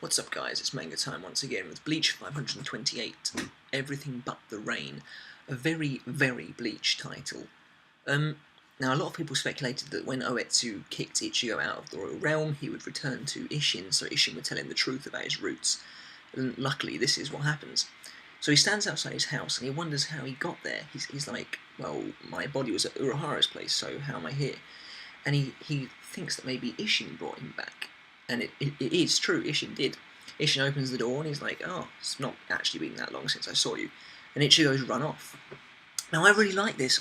What's up guys, it's Manga time once again with Bleach 528, Everything But the Rain, a very, very Bleach title. Now a lot of people speculated that when Ouetsu kicked Ichigo out of the Royal Realm, he would return to Isshin, so Isshin would tell him the truth about his roots. And luckily this is what happens. So he stands outside his house and he wonders how he got there. He's like, well, my body was at Urahara's place, so how am I here? And he thinks that maybe Isshin brought him back. And it is true, Isshin did. Isshin opens the door and he's like, oh, it's not actually been that long since I saw you. And Ichigo's run off. Now I really like this,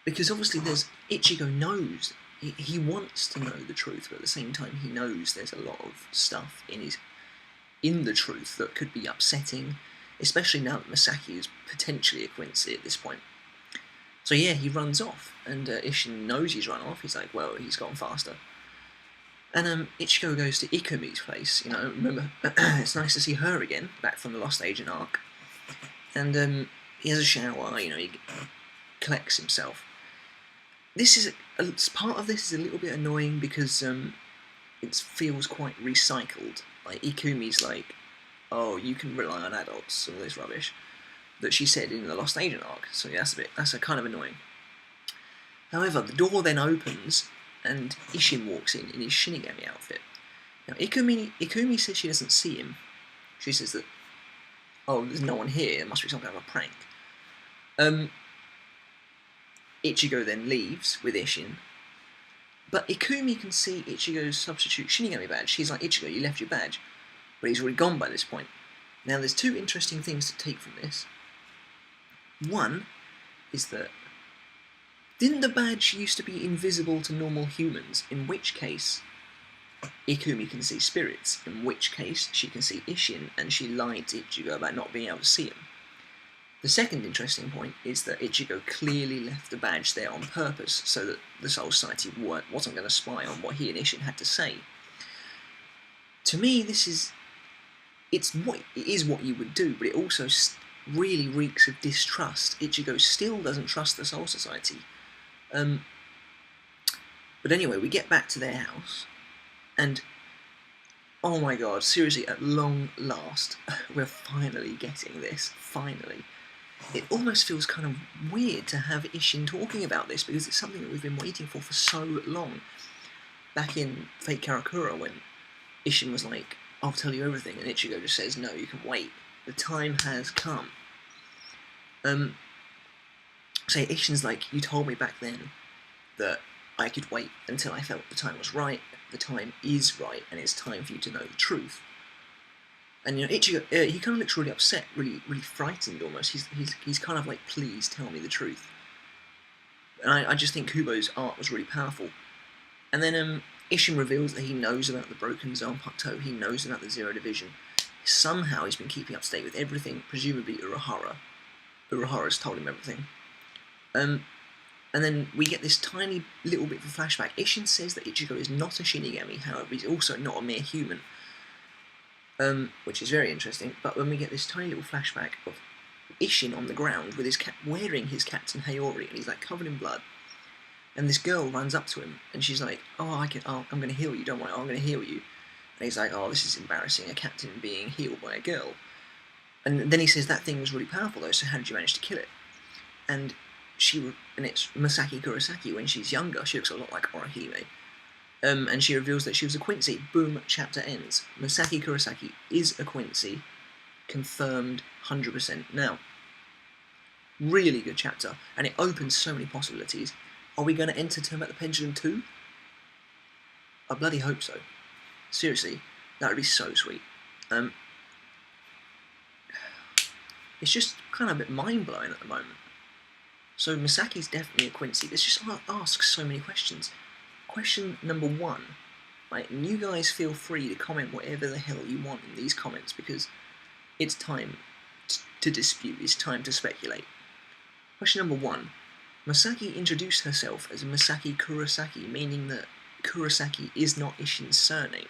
because obviously Ichigo knows, he wants to know the truth, but at the same time he knows there's a lot of stuff in the truth that could be upsetting, especially now that Masaki is potentially a Quincy at this point. So yeah, he runs off, and Isshin knows he's run off. He's like, well, he's gone faster. And Ichigo goes to Ikumi's place, remember, it's nice to see her again, back from the Lost Agent arc. And he has a shower, he collects himself. Part of this is a little bit annoying because it feels quite recycled. Like, Ikumi's like, oh, you can rely on adults, all this rubbish that she said in the Lost Agent arc, so yeah, that's a kind of annoying. However, the door then opens, and Isshin walks in his Shinigami outfit. Now, Ikumi says she doesn't see him. She says that, oh, there's no one here, it must be some kind of a prank. Ichigo then leaves with Isshin, but Ikumi can see Ichigo's substitute Shinigami badge. She's like, Ichigo, you left your badge, but he's already gone by this point. Now, there's two interesting things to take from this. One is that, didn't the badge used to be invisible to normal humans, in which case Ikumi can see spirits, in which case she can see Isshin, and she lied to Ichigo about not being able to see him. The second interesting point is that Ichigo clearly left the badge there on purpose, so that the Soul Society wasn't going to spy on what he and Isshin had to say. To me, it is what you would do, but it also really reeks of distrust. Ichigo still doesn't trust the Soul Society. But anyway, we get back to their house, and oh my god, seriously, at long last, we're finally getting this, finally. It almost feels kind of weird to have Isshin talking about this, because it's something that we've been waiting for so long. Back in Fate Karakura, when Isshin was like, I'll tell you everything, and Ichigo just says, no, you can wait. The time has come. So Isshin's like, you told me back then that I could wait until I felt the time was right. The time is right, and it's time for you to know the truth. And Ichigo, he kind of looks really upset, really frightened almost. He's kind of like, please tell me the truth. And I just think Kubo's art was really powerful. And then Isshin reveals that he knows about the broken Zanpakuto, he knows about the Zero Division. Somehow he's been keeping up to date with everything, presumably Urahara. Urahara's told him everything. And then we get this tiny little bit of a flashback. Isshin says that Ichigo is not a Shinigami, however he's also not a mere human. Which is very interesting, but when we get this tiny little flashback of Isshin on the ground with his wearing his Captain Hayori, and he's like covered in blood, and this girl runs up to him, and she's like, I'm going to heal you, don't worry, I'm going to heal you. And he's like, oh, this is embarrassing, a captain being healed by a girl. And then he says, that thing was really powerful though, so how did you manage to kill it? And it's Masaki Kurosaki when she's younger, she looks a lot like Orihime. And she reveals that she was a Quincy. Boom, chapter ends. Masaki Kurosaki is a Quincy. Confirmed 100%. Now, really good chapter, and it opens so many possibilities. Are we going to enter Turn Back the Pendulum 2? I bloody hope so. Seriously, that would be so sweet. It's just kind of a bit mind-blowing at the moment. So Masaki's definitely a Quincy. This just asks so many questions. Question number one, right, and you guys feel free to comment whatever the hell you want in these comments, because it's time to dispute, it's time to speculate. Question number one, Masaki introduced herself as Masaki Kurosaki, meaning that Kurosaki is not Isshin's surname.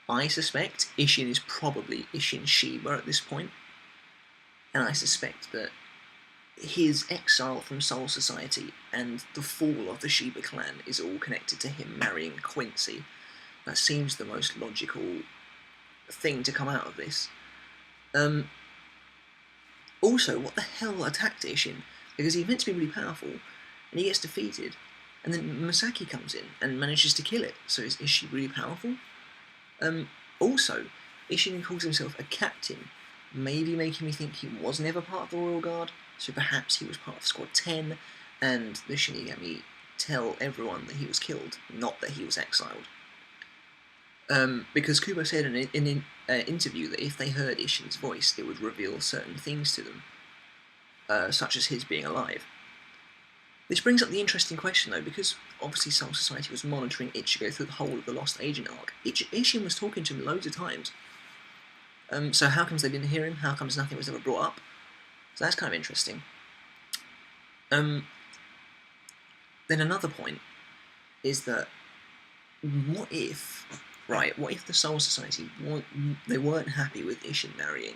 I suspect Isshin is probably Isshin Shiba at this point, and I suspect that his exile from Soul Society and the fall of the Shiba clan is all connected to him marrying Quincy. That seems the most logical thing to come out of this. Also, what the hell attacked Isshin? Because he's meant to be really powerful, and he gets defeated, and then Misaki comes in and manages to kill it. So is she really powerful? Also, Isshin calls himself a captain, maybe making me think he was never part of the Royal Guard, so perhaps he was part of Squad 10, and the Shinigami tell everyone that he was killed, not that he was exiled. Because Kubo said in an interview that if they heard Isshin's voice, it would reveal certain things to them, such as his being alive. This brings up the interesting question, though, because obviously Soul Society was monitoring Ichigo through the whole of the Lost Agent arc. Isshin was talking to him loads of times. So how comes they didn't hear him? How comes nothing was ever brought up? So that's kind of interesting. Then another point is that what if the Soul Society they weren't happy with Isshin marrying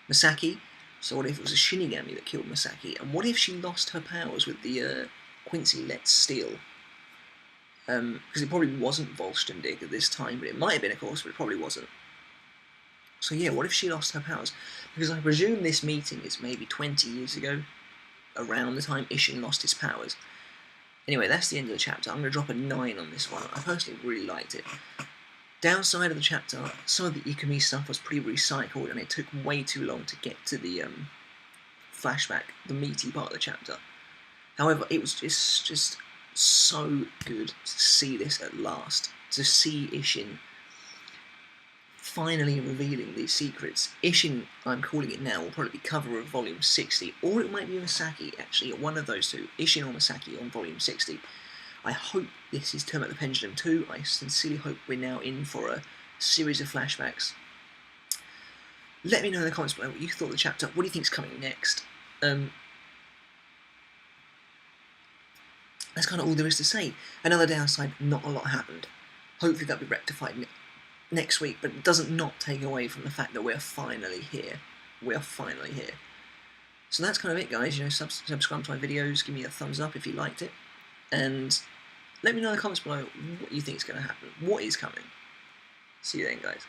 Misaki? So what if it was a Shinigami that killed Misaki? And what if she lost her powers with the Quincy Let's Steal? Because it probably wasn't Volstendig at this time, but it might have been, of course, but it probably wasn't. So yeah, what if she lost her powers? Because I presume this meeting is maybe 20 years ago, around the time Isshin lost his powers. Anyway, that's the end of the chapter. I'm going to drop a 9 on this one. I personally really liked it. Downside of the chapter, some of the Ikumi stuff was pretty recycled, and it took way too long to get to the flashback, the meaty part of the chapter. However, it was just so good to see this at last, to see Isshin finally revealing these secrets. Isshin, I'm calling it now, will probably be cover of volume 60, or it might be Misaki, actually, one of those two, Isshin or Misaki on volume 60. I hope this is Term at the Pendulum 2. I sincerely hope we're now in for a series of flashbacks. Let me know in the comments below what you thought of the chapter. What do you think is coming next? That's kind of all there is to say. Another downside, not a lot happened. Hopefully that'll be rectified next week, but it doesn't not take away from the fact that we're finally here. We're finally here. So that's kind of it, guys. You know, subscribe to my videos, give me a thumbs up if you liked it, and let me know in the comments below what you think is going to happen. What is coming? See you then, guys.